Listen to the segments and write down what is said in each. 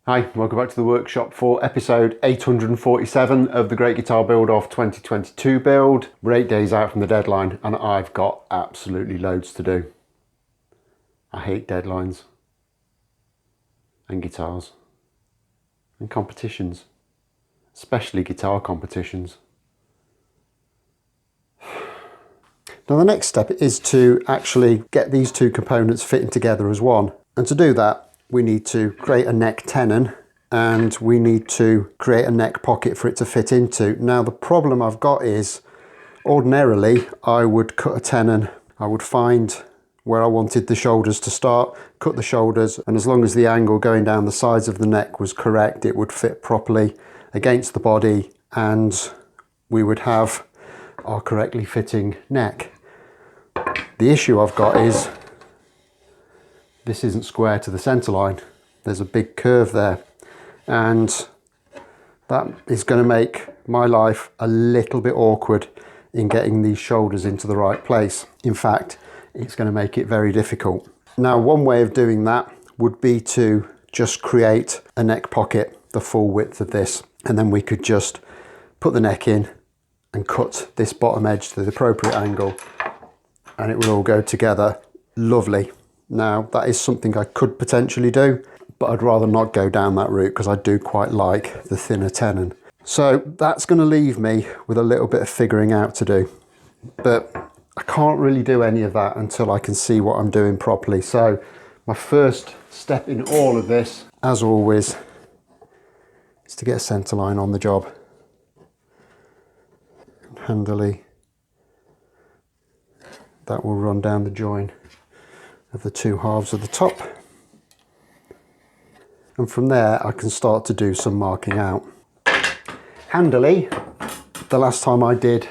Hi, welcome back to the workshop for episode 847 of the Great Guitar Build Off 2022 build. We're 8 days out from the deadline and I've got absolutely loads to do. I hate deadlines and guitars and competitions, especially guitar competitions. Now the next step is to actually get these two components fitting together as one, and to do that we need to create a neck tenon and we need to create a neck pocket for it to fit into. Now the problem I've got is, ordinarily I would cut a tenon, I would find where I wanted the shoulders to start, cut the shoulders, and as long as the angle going down the sides of the neck was correct, it would fit properly against the body and we would have our correctly fitting neck. The issue I've got is this isn't square to the center line. There's a big curve there, and that is going to make my life a little bit awkward in getting these shoulders into the right place. In fact, it's going to make it very difficult. Now, one way of doing that would be to just create a neck pocket the full width of this, and then we could just put the neck in and cut this bottom edge to the appropriate angle, and it will all go together lovely. Now that is something I could potentially do, but I'd rather not go down that route because I do quite like the thinner tenon. So that's going to leave me with a little bit of figuring out to do, but I can't really do any of that until I can see what I'm doing properly. So my first step in all of this, as always, is to get a center line on the job. Handily, that will run down the join of the two halves of the top, and from there I can start to do some marking out. Handily, the last time I did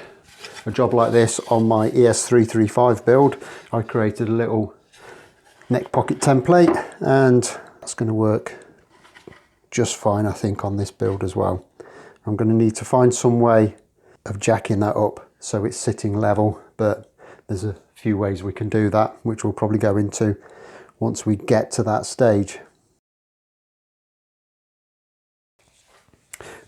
a job like this on my ES335 build, I created a little neck pocket template, and that's going to work just fine I think on this build as well. I'm going to need to find some way of jacking that up so it's sitting level, but there's a few ways we can do that, which we'll probably go into once we get to that stage.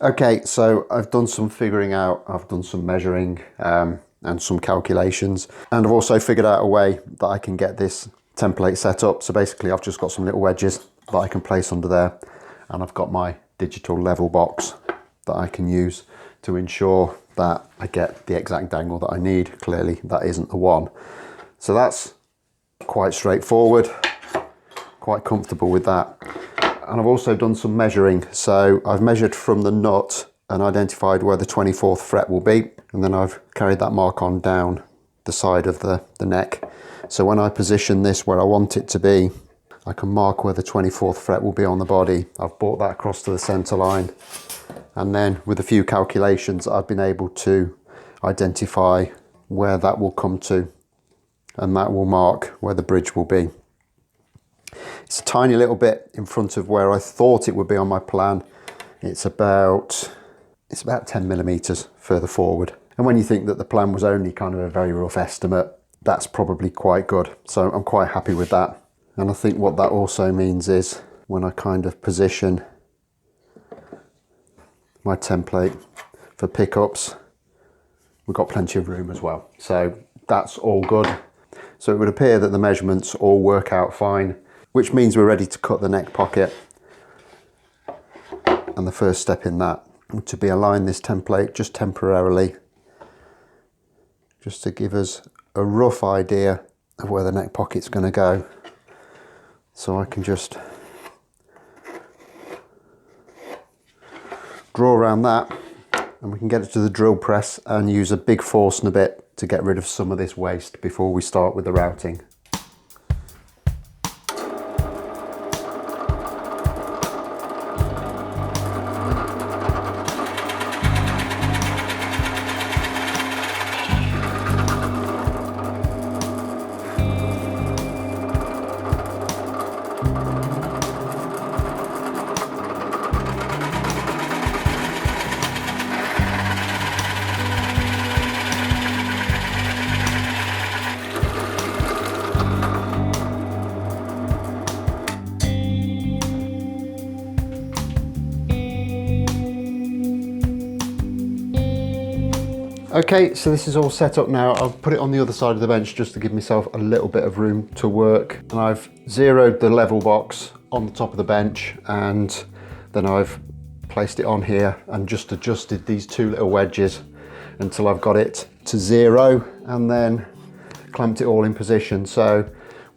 Okay, so I've done some figuring out, I've done some measuring and some calculations, and I've also figured out a way that I can get this template set up. So basically I've just got some little wedges that I can place under there, and I've got my digital level box that I can use to ensure that I get the exact angle that I need. Clearly that isn't the one. So that's quite straightforward, quite comfortable with that. And I've also done some measuring. So I've measured from the nut and identified where the 24th fret will be, and then I've carried that mark on down the side of the neck. So when I position this where I want it to be, I can mark where the 24th fret will be on the body. I've brought that across to the center line, and then with a few calculations I've been able to identify where that will come to, and that will mark where the bridge will be. It's a tiny little bit in front of where I thought it would be on my plan. It's about 10 millimeters further forward, and when you think that the plan was only kind of a very rough estimate, that's probably quite good. So I'm quite happy with that. And I think what that also means is when I kind of position my template for pickups, we've got plenty of room as well. So that's all good. So it would appear that the measurements all work out fine, which means we're ready to cut the neck pocket. And the first step in that would to be align this template just temporarily, just to give us a rough idea of where the neck pocket's going to go. So I can just draw around that, and we can get it to the drill press and use a big Forstner bit to get rid of some of this waste before we start with the routing. Okay, so this is all set up now. I'll put it on the other side of the bench just to give myself a little bit of room to work. And I've zeroed the level box on the top of the bench, and then I've placed it on here and just adjusted these two little wedges until I've got it to 0, and then clamped it all in position. So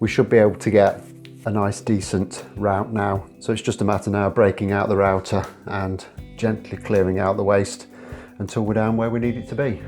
we should be able to get a nice decent route now. So it's just a matter now of breaking out the router and gently clearing out the waste until we're down where we need it to be.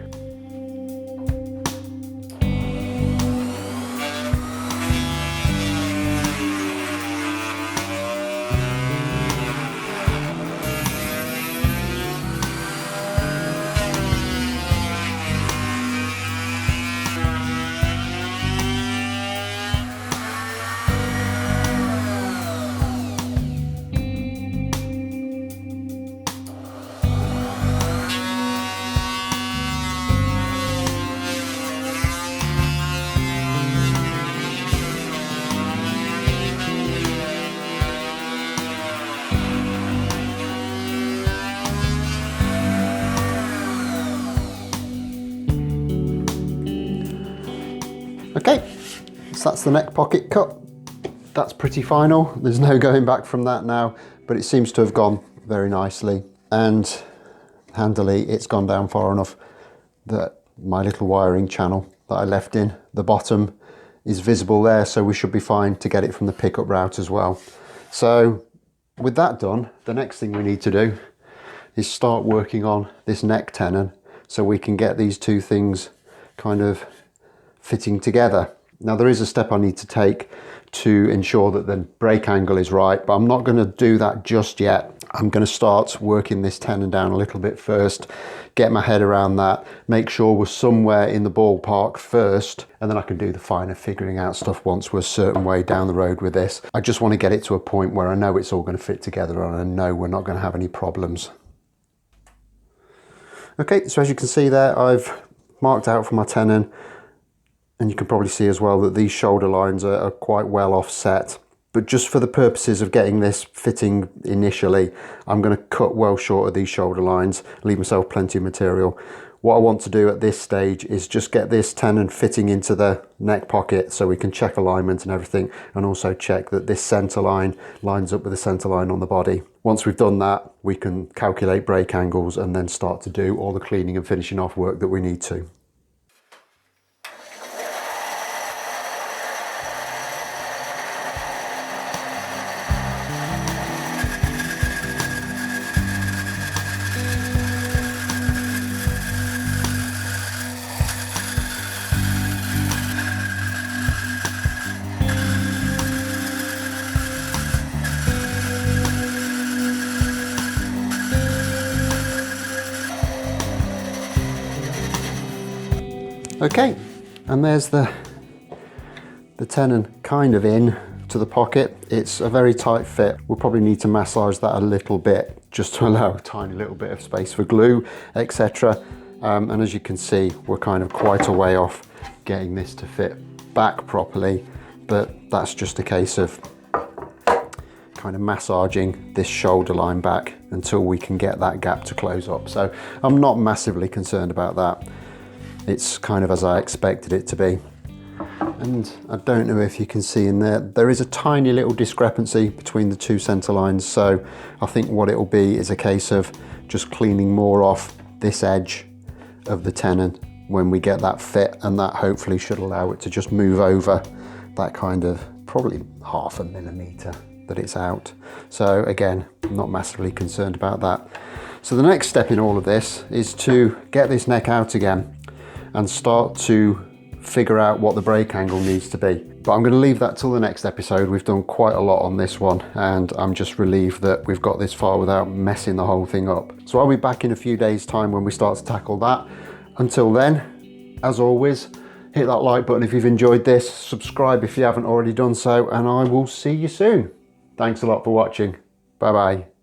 Okay, so that's the neck pocket cut. That's pretty final. There's no going back from that now, but it seems to have gone very nicely, and handily it's gone down far enough that my little wiring channel that I left in the bottom is visible there, so we should be fine to get it from the pickup route as well. So with that done, the next thing we need to do is start working on this neck tenon so we can get these two things kind of fitting together. Now there is a step I need to take to ensure that the brake angle is right, but I'm not going to do that just yet. I'm going to start working this tenon down a little bit first, get my head around that, make sure we're somewhere in the ballpark first, and then I can do the finer figuring out stuff once we're a certain way down the road with this. I just want to get it to a point where I know it's all going to fit together and I know we're not going to have any problems. Okay, so as you can see there, I've marked out for my tenon, and you can probably see as well that these shoulder lines are quite well offset. But just for the purposes of getting this fitting initially, I'm going to cut well short of these shoulder lines, leave myself plenty of material. What I want to do at this stage is just get this tenon fitting into the neck pocket so we can check alignment and everything, and also check that this center line lines up with the center line on the body. Once we've done that, we can calculate brake angles and then start to do all the cleaning and finishing off work that we need to. Okay, and there's the tenon kind of in to the pocket. It's a very tight fit. We'll probably need to massage that a little bit just to allow a tiny little bit of space for glue, etc. And as you can see, we're kind of quite a way off getting this to fit back properly, but that's just a case of kind of massaging this shoulder line back until we can get that gap to close up. So I'm not massively concerned about that. It's kind of as I expected it to be. And I don't know if you can see in there is a tiny little discrepancy between the two center lines. So I think what it'll be is a case of just cleaning more off this edge of the tenon when we get that fit, and that hopefully should allow it to just move over that kind of probably 0.5 millimeter that it's out. So again, I'm not massively concerned about that. So the next step in all of this is to get this neck out again and start to figure out what the brake angle needs to be. But I'm going to leave that till the next episode. We've done quite a lot on this one, and I'm just relieved that we've got this far without messing the whole thing up. So I'll be back in a few days' time when we start to tackle that. Until then, as always, hit that like button if you've enjoyed this, subscribe if you haven't already done so, and I will see you soon. Thanks a lot for watching. Bye bye.